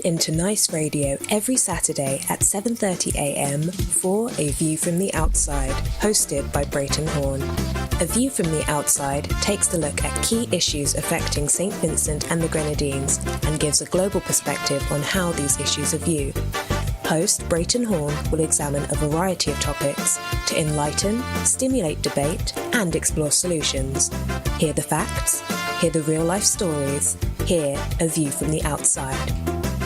into Nice Radio every Saturday at 7:30 a.m. for A View from the Outside, hosted by Brereton Horne. A View from the Outside takes a look at key issues affecting St. Vincent and the Grenadines and gives a global perspective on how these issues are viewed. Host Brereton Horne will examine a variety of topics to enlighten, stimulate debate, and explore solutions. Hear the facts, hear the real-life stories, hear A View from the Outside.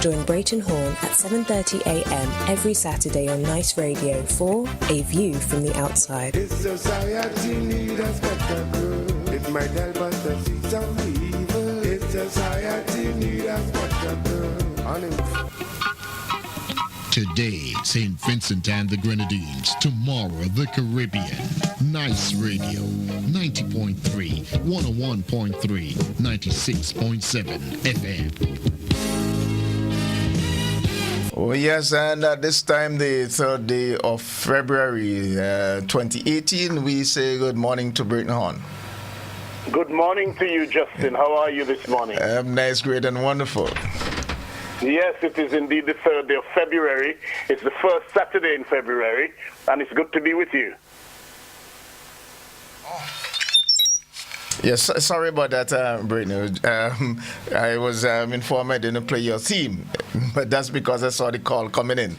Join Brereton Horne at 7:30 a.m. every Saturday on NiceRadio for A View from the Outside. This society needs a spectacle. It might help us to see some evil. This society needs a spectacle. Today, St. Vincent and the Grenadines. Tomorrow, the Caribbean. Nice Radio. 90.3, 101.3, 96.7 FM. Oh, yes, and at this time, the 3rd day of February 2018, we say good morning to Brereton Horne. Good morning to you, Justin. How are you this morning? Nice, great, and wonderful. Yes, it is indeed the 3rd day of February. It's the first Saturday in February, and it's good to be with you. Yes, sorry about that, Brereton. I was informed I didn't play your theme, but that's because I saw the call coming in.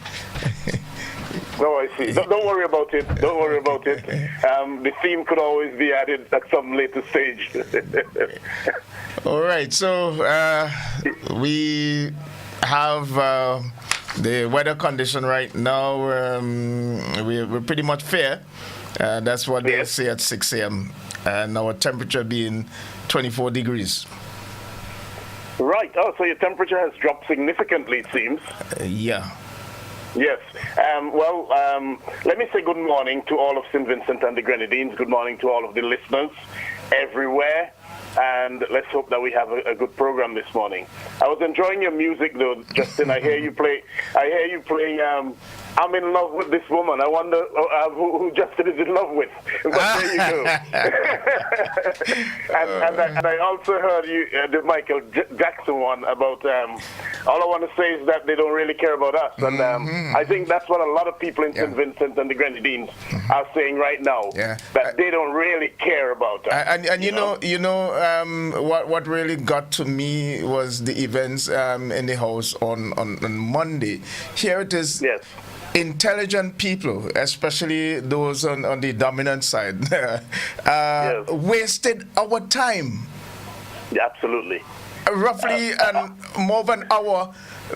Oh, I see. Don't worry about it. Don't worry about it. The theme could always be added at some later stage. All right, so we have the weather condition right now. We're pretty much fair. That's what they say at 6 a.m. And our temperature being 24 degrees. Right. Oh, so your temperature has dropped significantly, it seems. Yeah. Yes. Let me say good morning to all of St. Vincent and the Grenadines. Good morning to all of the listeners everywhere. And let's hope that we have a good program this morning. I was enjoying your music, though, Justin. I hear you playing. I'm in love with this woman. I wonder who Justin is in love with. But there you go. and I also heard you, the Michael Jackson one about. All I want to say is that they don't really care about us, and I think that's what a lot of people in St. Vincent and the Grenadines are saying right now. Yeah. That they don't really care about us. And you know, what really got to me was the events in the house on Monday. Here it is. Yes. Intelligent people, especially those on the dominant side, wasted our time. Yeah, absolutely. Roughly more than an hour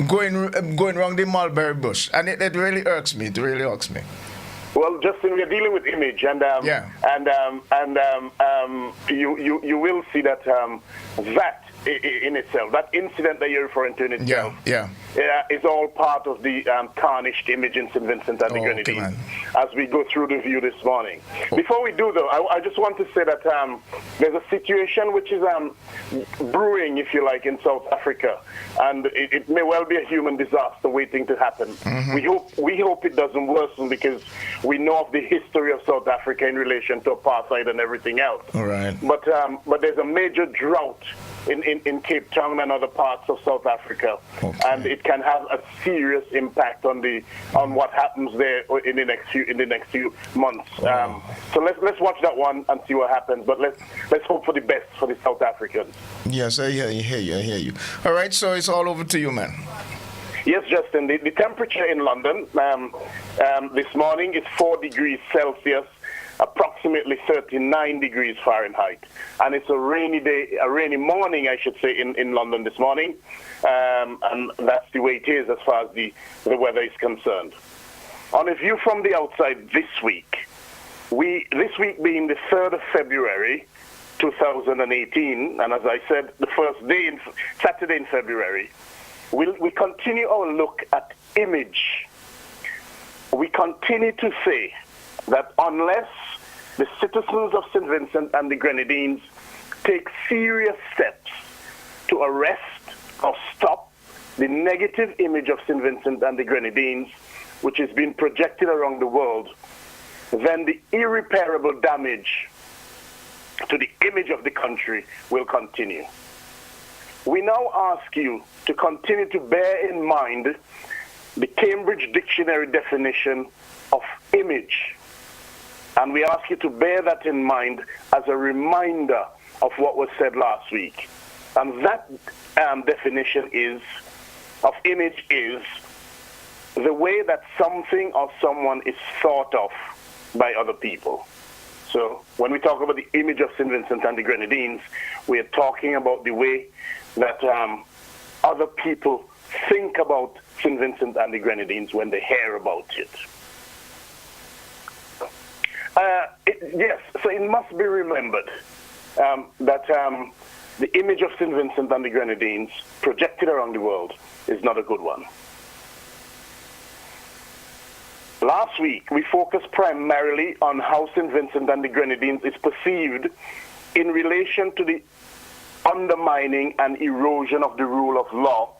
going around the mulberry bush, and it really irks me. It really irks me. Well, Justin, we are dealing with image, and you will see that that in itself, that incident that you're referring to in itself, is all part of the tarnished image in St. Vincent and the Grenadines as we go through the view this morning. Before we do, though, I just want to say that there's a situation which is brewing, if you like, in South Africa, and it may well be a human disaster waiting to happen. We hope it doesn't worsen, because we know of the history of South Africa in relation to apartheid and everything else. All right. But there's a major drought in Cape Town and other parts of South Africa, and it can have a serious impact on what happens there in the next few months. So let's watch that one and see what happens. But let's hope for the best for the South Africans. Yes, I hear you. All right, so it's all over to you, man. Yes, Justin. The temperature in London this morning is 4 degrees Celsius, approximately 39 degrees Fahrenheit. And it's a rainy morning, I should say, in London this morning. And that's the way it is as far as the weather is concerned. On a view from the outside this week being the 3rd of February, 2018, and as I said, the first day, Saturday in February, we continue our look at image. We continue to say that unless the citizens of St. Vincent and the Grenadines take serious steps to arrest or stop the negative image of St. Vincent and the Grenadines, which is being projected around the world, then the irreparable damage to the image of the country will continue. we now ask you to continue to bear in mind the Cambridge Dictionary definition of image. And we ask you to bear that in mind as a reminder of what was said last week. And that definition of image is the way that something or someone is thought of by other people. So when we talk about the image of St. Vincent and the Grenadines, we are talking about the way that other people think about St. Vincent and the Grenadines when they hear about it. Yes, so it must be remembered that the image of St. Vincent and the Grenadines projected around the world is not a good one. Last week, we focused primarily on how St. Vincent and the Grenadines is perceived in relation to the undermining and erosion of the rule of law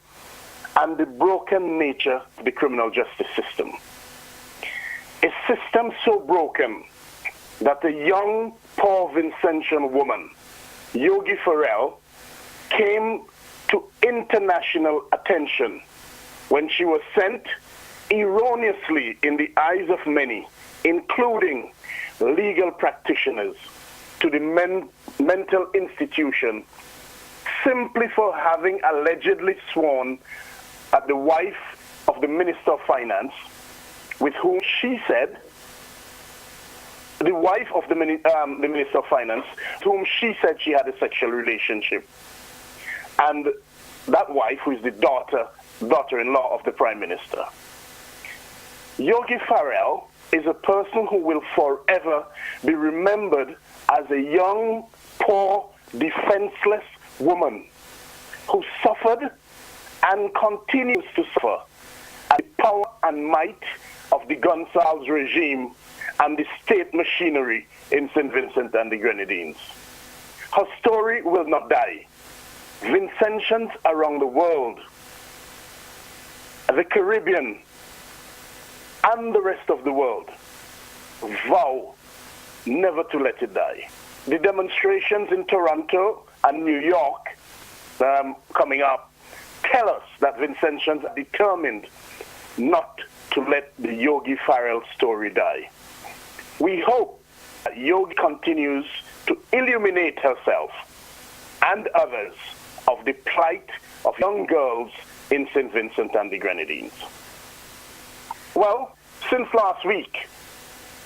and the broken nature of the criminal justice system. A system so broken that a young, poor Vincentian woman, Yogi Farrell, came to international attention when she was sent erroneously in the eyes of many, including legal practitioners, to the mental institution simply for having allegedly sworn at the wife of the Minister of Finance, with whom she said, the wife of the Minister of Finance, to whom she said she had a sexual relationship. And that wife, who is the daughter-in-law of the Prime Minister. Yogi Farrell is a person who will forever be remembered as a young, poor, defenseless woman who suffered and continues to suffer at the power and might of the Gonsalves regime and the state machinery in St. Vincent and the Grenadines. Her story will not die. Vincentians around the world, the Caribbean, and the rest of the world vow never to let it die. The demonstrations in Toronto and New York coming up tell us that Vincentians are determined not to let the Yogi Farrell story die. We hope that Yogi continues to illuminate herself and others of the plight of young girls in St. Vincent and the Grenadines. Well, since last week,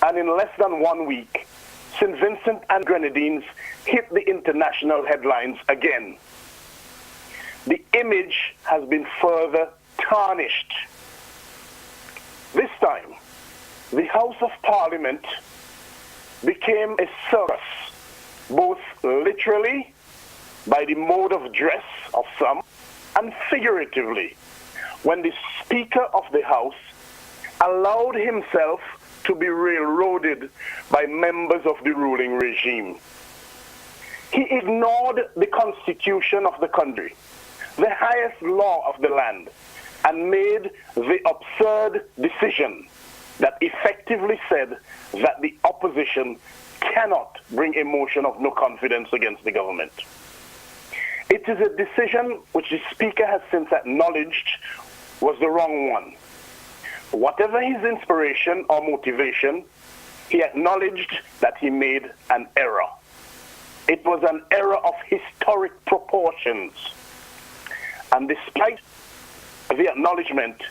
and in less than 1 week, St. Vincent and Grenadines hit the international headlines again. The image has been further tarnished. This time, the House of Parliament became a circus, both literally, by the mode of dress of some, and figuratively, when the Speaker of the House allowed himself to be railroaded by members of the ruling regime. He ignored the constitution of the country, the highest law of the land, and made the absurd decision that effectively said that the opposition cannot bring a motion of no confidence against the government. It is a decision which the Speaker has since acknowledged was the wrong one. Whatever his inspiration or motivation, he acknowledged that he made an error. It was an error of historic proportions. And despite the acknowledgement,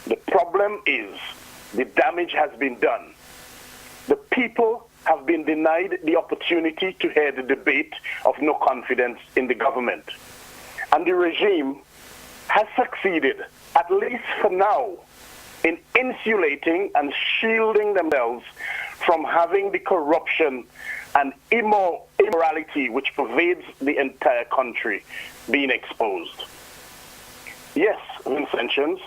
the problem is the damage has been done. The people have been denied the opportunity to hear the debate of no confidence in the government. And the regime has succeeded, at least for now, in insulating and shielding themselves from having the corruption and immorality which pervades the entire country being exposed. Yes, Vincentians,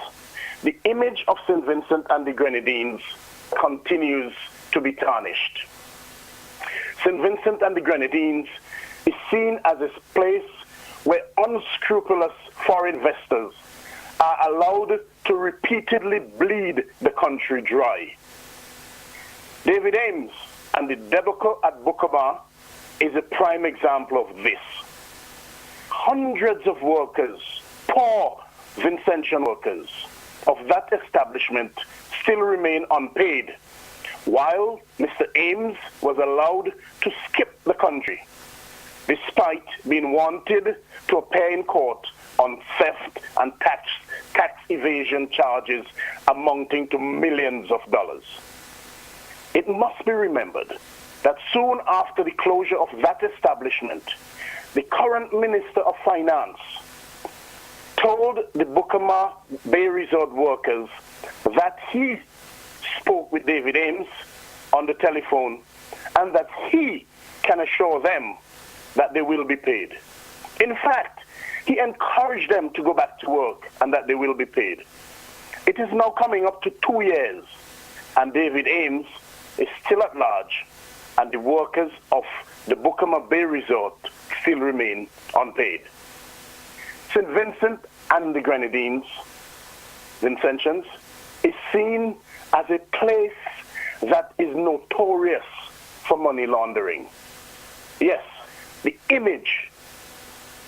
the image of St. Vincent and the Grenadines continues to be tarnished. St. Vincent and the Grenadines is seen as a place where unscrupulous foreign investors are allowed to repeatedly bleed the country dry. David Ames and the debacle at Bukama is a prime example of this. hundreds of workers, poor Vincentian workers of that establishment, still remain unpaid, while Mr. Ames was allowed to skip the country, despite being wanted to appear in court on theft and tax evasion charges amounting to millions of dollars. It must be remembered that soon after the closure of that establishment, the current Minister of Finance told the Bucama Bay Resort workers that he spoke with David Ames on the telephone and that he can assure them that they will be paid. In fact, he encouraged them to go back to work and that they will be paid. It is now coming up to 2 years, and David Ames is still at large, and the workers of the Bucama Bay Resort still remain unpaid. St. Vincent and the Grenadines, Vincentians, is seen as a place that is notorious for money laundering. Yes, the image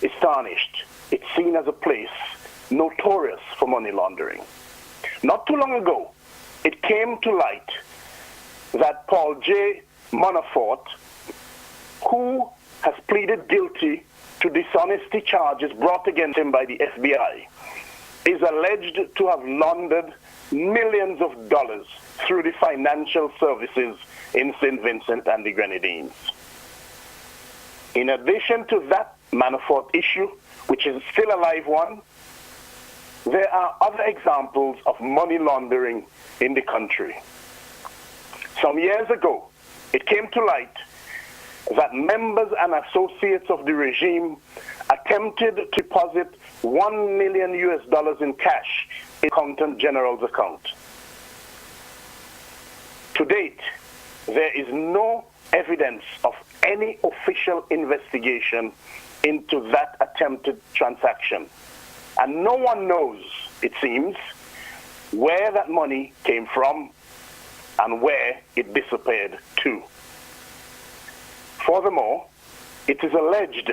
is tarnished. It's seen as a place notorious for money laundering. Not too long ago, it came to light that Paul J. Manafort, who has pleaded guilty to dishonesty charges brought against him by the FBI, is alleged to have laundered millions of dollars through the financial services in St. Vincent and the Grenadines. In addition to that Manafort issue, which is still a live one, there are other examples of money laundering in the country. Some years ago, it came to light that members and associates of the regime attempted to deposit $1 million in cash in the Accountant General's account. To date, there is no evidence of any official investigation into that attempted transaction. And no one knows, it seems, where that money came from and where it disappeared to. Furthermore, it is alleged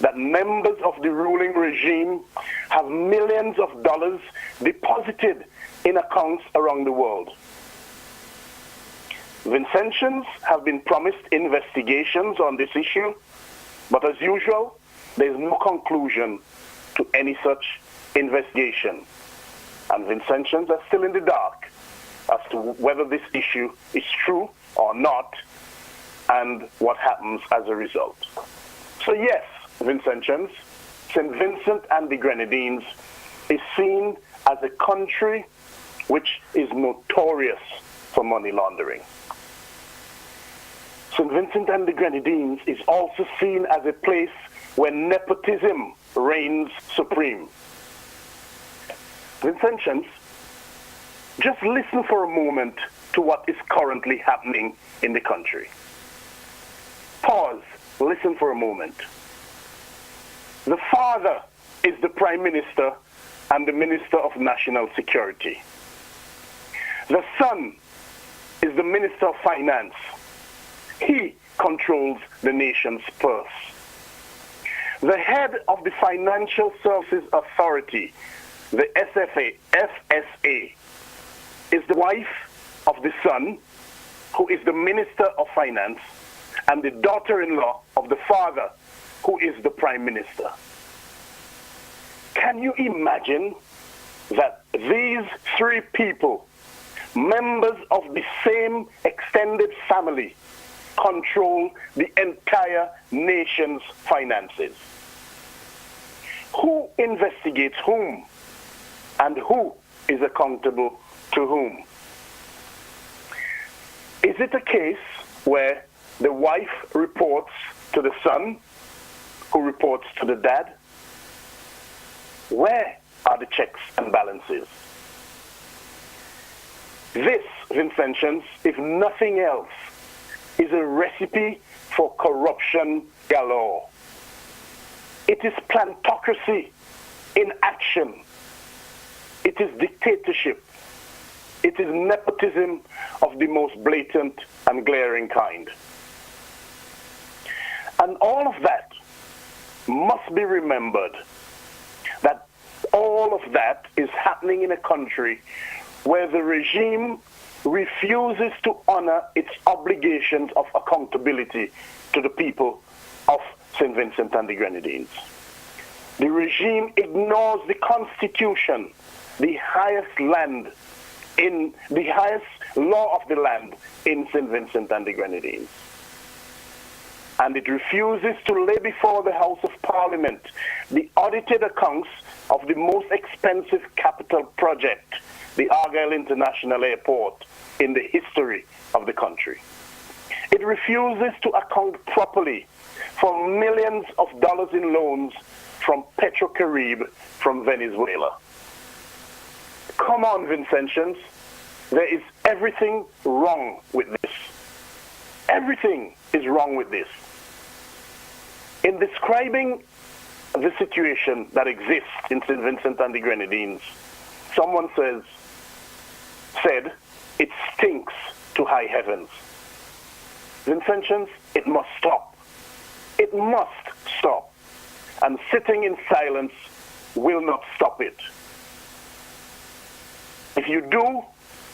that members of the ruling regime have millions of dollars deposited in accounts around the world. Vincentians have been promised investigations on this issue, but as usual, there is no conclusion to any such investigation. And Vincentians are still in the dark as to whether this issue is true or not and what happens as a result. So yes, Vincentians, St. Vincent and the Grenadines is seen as a country which is notorious for money laundering. St. Vincent and the Grenadines is also seen as a place where nepotism reigns supreme. Vincentians, just listen for a moment to what is currently happening in the country. Pause, listen for a moment. The father is the Prime Minister and the Minister of National Security. The son is the Minister of Finance. He controls the nation's purse. The head of the Financial Services Authority, the FSA, is the wife of the son, who is the Minister of Finance, and the daughter-in-law of the father, who is the Prime Minister. Can you imagine that these three people, members of the same extended family, control the entire nation's finances? Who investigates whom? And who is accountable to whom? Is it a case where the wife reports to the son, who reports to the dad? Where are the checks and balances? This, Vincentians, if nothing else, is a recipe for corruption galore. It is plantocracy in action. It is dictatorship. It is nepotism of the most blatant and glaring kind. And all of that must be remembered that all of that is happening in a country where the regime refuses to honor its obligations of accountability to the people of St. Vincent and the Grenadines. The regime ignores the Constitution, the highest law of the land in St. Vincent and the Grenadines. And it refuses to lay before the House of Parliament the audited accounts of the most expensive capital project, the Argyle International Airport, in the history of the country. It refuses to account properly for millions of dollars in loans from Petrocaribe from Venezuela. Come on, Vincentians. There is everything wrong with this. Everything is wrong with this. In describing the situation that exists in St. Vincent and the Grenadines, someone said, it stinks to high heavens. Vincentians, it must stop. It must stop. And sitting in silence will not stop it. If you do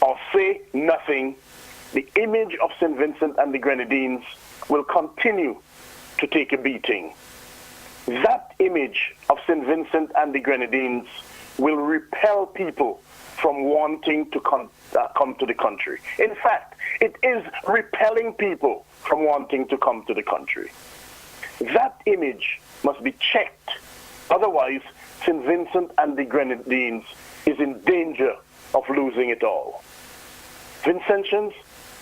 or say nothing, the image of St. Vincent and the Grenadines will continue to take a beating. That image of St. Vincent and the Grenadines will repel people from wanting to come to the country. In fact, it is repelling people from wanting to come to the country. That image must be checked. Otherwise, St. Vincent and the Grenadines is in danger of losing it all. Vincentians,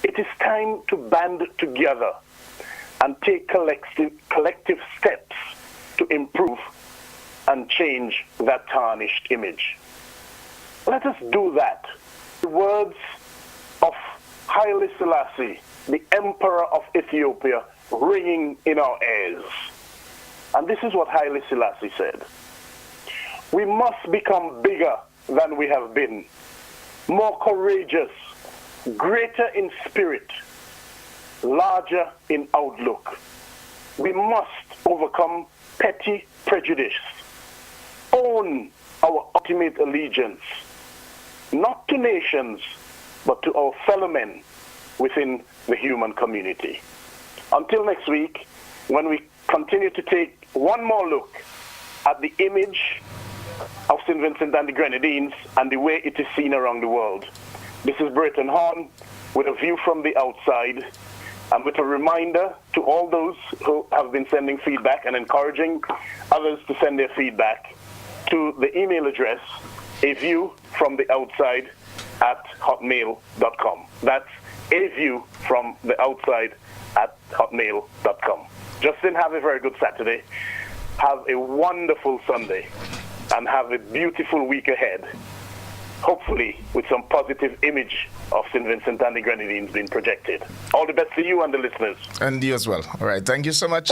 it is time to band together and take collective steps to improve and change that tarnished image. Let us do that. The words of Haile Selassie, the Emperor of Ethiopia, ringing in our ears. And this is what Haile Selassie said. We must become bigger than we have been, more courageous, greater in spirit, larger in outlook. We must overcome petty prejudice, own our ultimate allegiance, not to nations, but to our fellow men within the human community. Until next week, when we continue to take one more look at the image of St. Vincent and the Grenadines and the way it is seen around the world. This is Brereton Horne with a view from the outside, and with a reminder to all those who have been sending feedback and encouraging others to send their feedback to the email address aviewfromtheoutside@hotmail.com. That's aviewfromtheoutside@hotmail.com. Justin, have a very good Saturday. Have a wonderful Sunday. And have a beautiful week ahead. Hopefully with some positive image of St. Vincent and the Grenadines being projected. All the best to you and the listeners. And you as well. All right. Thank you so much.